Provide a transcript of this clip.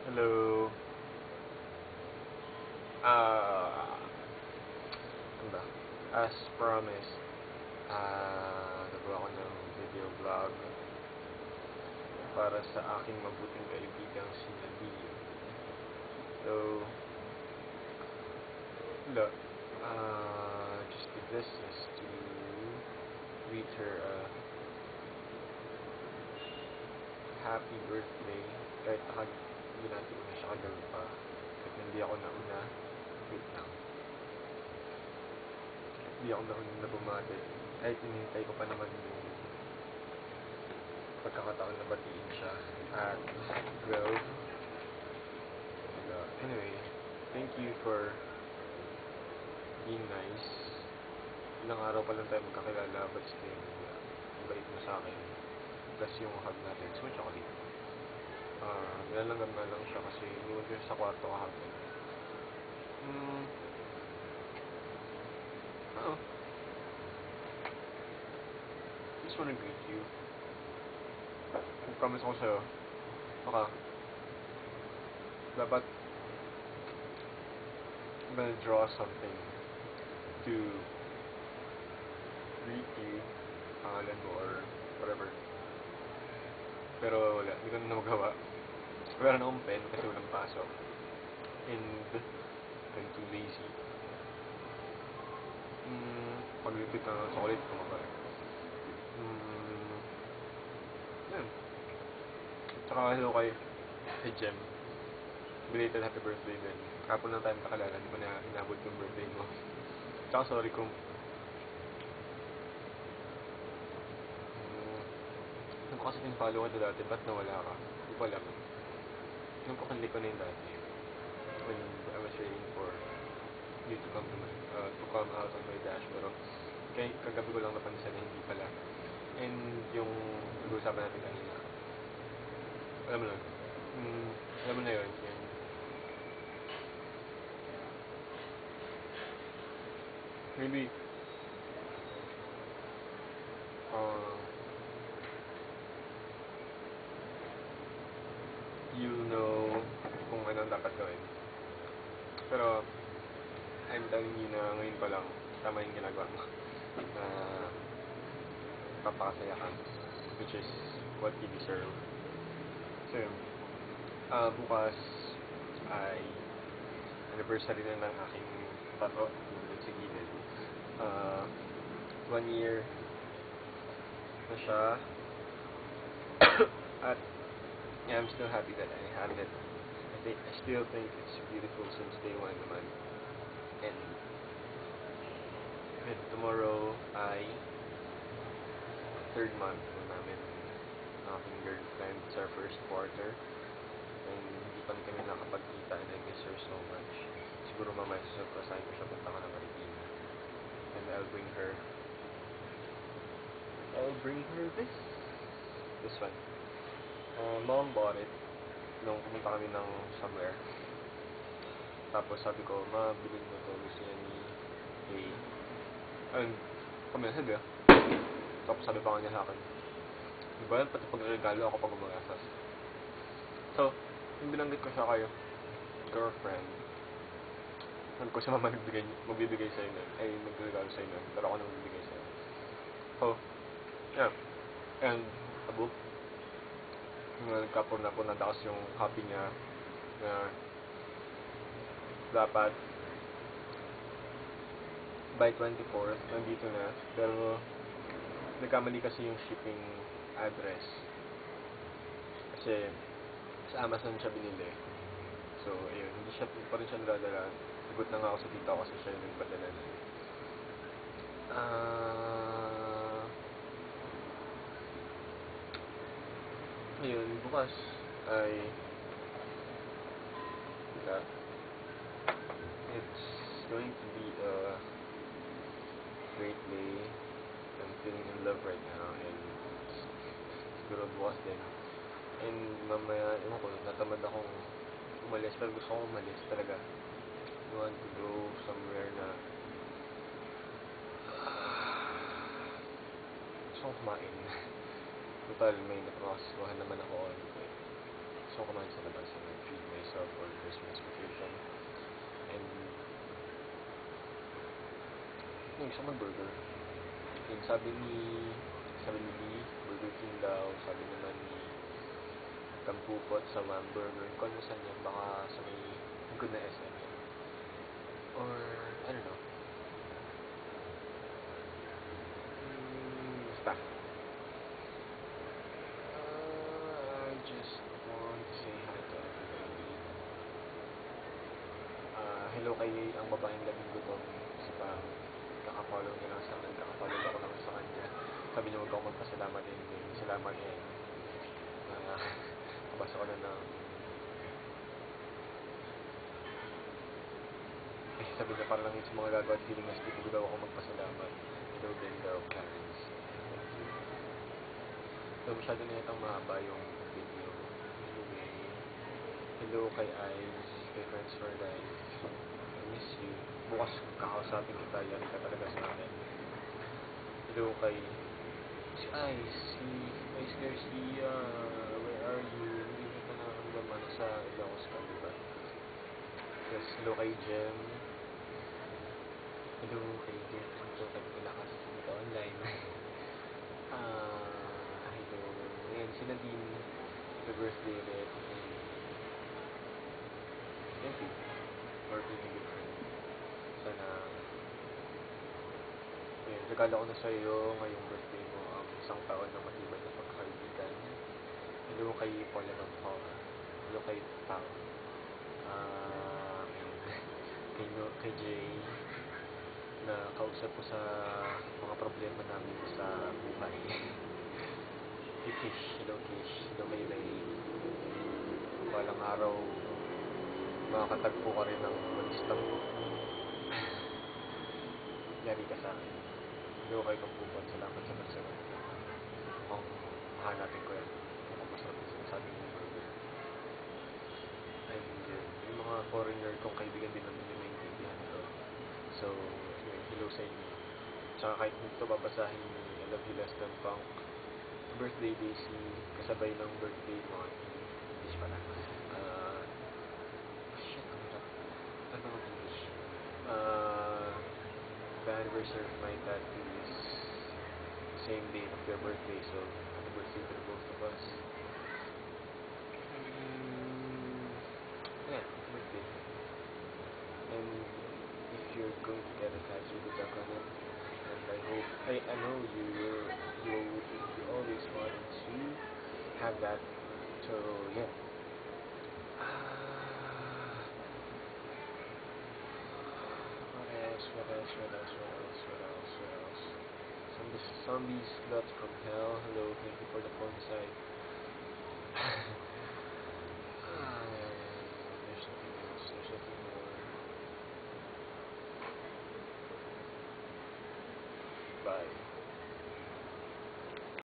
Hello. Ah, ano ba? As promised, nagawa ko ng video vlog para sa aking mabuting kaibigang si Nadine. So, wala. Just did this just to greet her happy birthday. Kahit hindi natin na siya kagabi pa. Kahit hindi ako nauna. Wait lang. Hindi ako nauna na bumati. Kahit inihintay ko pa naman yung pagkakataon na batiin siya at 12. Anyway, thank you for being nice. Ilang araw pa lang tayo magkakilala, but still, bait mo sa akin. Plus yung hug natin, so chocolate. Nilalanggam na lang siya kasi iniwan ko sa kwarto kahapon. Just wanna greet you. Promise ko sa'yo, dapat I'm gonna draw something to greet you, pangalan mo or whatever. Pero wala, hindi ko na magawa. Wala na akong pen kasi walang pasok. And I'm too lazy. Paglipit na ng chocolate, kumakain. Yan. Tsaka hello kay Jem. Belated happy birthday din. Kapon lang tayo makakalala, hindi ko na inabot yung birthday mo. Tsaka sorry kung nung kasi pinfollow ka dati, ba't nawala ka? Hindi ko alam. Nung kukundi ko na yung dati. When I was waiting for you to come out on my dash. Pero kagabi ko lang napansin na hindi pala. And yung nag-uusapan natin kanina. Alam mo na. Alam mo na yun. Maybe you'll know kung ano dapat gawin. Pero I'm telling you na ngayon pa lang tama yung ginagawa mo na papakasaya ka, which is what you deserve. So bukas ay anniversary na ng aking tato dun sa gilid. 1 year na siya. At yeah, I'm still happy that I have it. I still think it's beautiful since day one naman. And tomorrow ay 3rd month na namin aking girlfriend. It's our first quarter. And hindi pa rin kami nakapagkita and I miss her so much. Siguro mamaya susurpresahin ko siya punta ka ng Marikina. And I'll bring her this one. Mom bought it nung pumunta kami ng somewhere. Tapos sabi ko, ma, bilhin mo to. Gusto niya ni A. Ayun, kami na sabi Tapos sabi pa niya sa akin, di ba yan, pati pag-regalo ako pag umagasas. So, yung binanggit ko siya kayo, girlfriend, sabi ko siya mama magbibigay sa'yo nun, ay magregalo sa'yo nun, pero ako nang magbibigay sa'yo. So, yeah. And a book. Nagkapurna-purna dakas yung copy niya na dapat by 24th nandito na, pero nagkamali kasi yung shipping address kasi sa Amazon siya binili. So ayun, hindi pa rin siya nadadala. Sagot na nga ako sa tita ko kasi siya yung nagpadala na. Ayun, bukas ay it's going to be a great day. I'm feeling in love right now and siguro bukas din. And mamaya, ewan ko, natamad akong umalis pero gusto kong umalis talaga. I want to go somewhere na gusto kong kumain. Total, may napakasuhan naman ako all day. So, kumain sa labas and treat myself for Christmas vacation. And, yung isa mag-burger. Yung sabi ni Lee, Burger King daw. Sabi naman ni Kampupot sa Wham-Burger. Kung ano saan yan, baka sa may good na SM yan. Or, I don't know. Basta. I just want to say hi to everybody. Hello kay ang babaeng labing gutom. Kasi parang kaka-follow niya lang sa akin. Kaka-follow ako lang sa kanya. Sabi niya huwag ako magpasalamat and salamat and kabasa ko na ng sabi niya parang lang yung mga gagawa at feeling na hindi ko daw ako magpasalamat. Hello din daw, Clarence. Thank you. So, masyado na yatang mahaba yung video. Anyway, hello kay Ives, kay Friends for Life. I miss you. Bukas kakausapin kita, yari ka talaga sa akin. Hello kay si Ives, si Ives Garcia. Where are you? Hindi mo ka nakakamdaman sa Ilocos ka, diba? Yes, hello kay Jem. Hello kay Jem. Ito, kagpalakas dito online. Hello. Ayan, si Nadine. Happy birthday ulit. Thank you for being a good friend. Sana, ayan, regalo ko na sa iyo ngayong birthday mo ang isang taon ng matibay na pagkakaibigan. Hello kay Paula Manfong. Hello kay Pang. Kay Jay na kausap ko sa mga problema namin sa buhay. Kay Kish, hello Kish, hello kay Ray. Walang araw makakatagpo ka rin ng mag-stop ko. Yari ka sa akin. Hello kay Kampupot, salamat sa pagsagot. Mukhang mahanatin ko yan. Mukhang masarap yung sinasabi ng burger. And yung mga foreigner kong kaibigan din naman yung maintindihan ito. So, anyway, hello sa inyo. Tsaka kahit hindi ito babasahin ni I Love You Less Than Punk, birthday Daisy, kasabay ng birthday mo, English pala. Shit, ang hirap. Ano ang English? The anniversary of my tattoo is the same date of your birthday, so happy birthday to the both of us. Yeah, birthday. And if you're going to get a tattoo, good luck on it. And I know you always wanted to have that. So yeah. What else? Zombie Slut from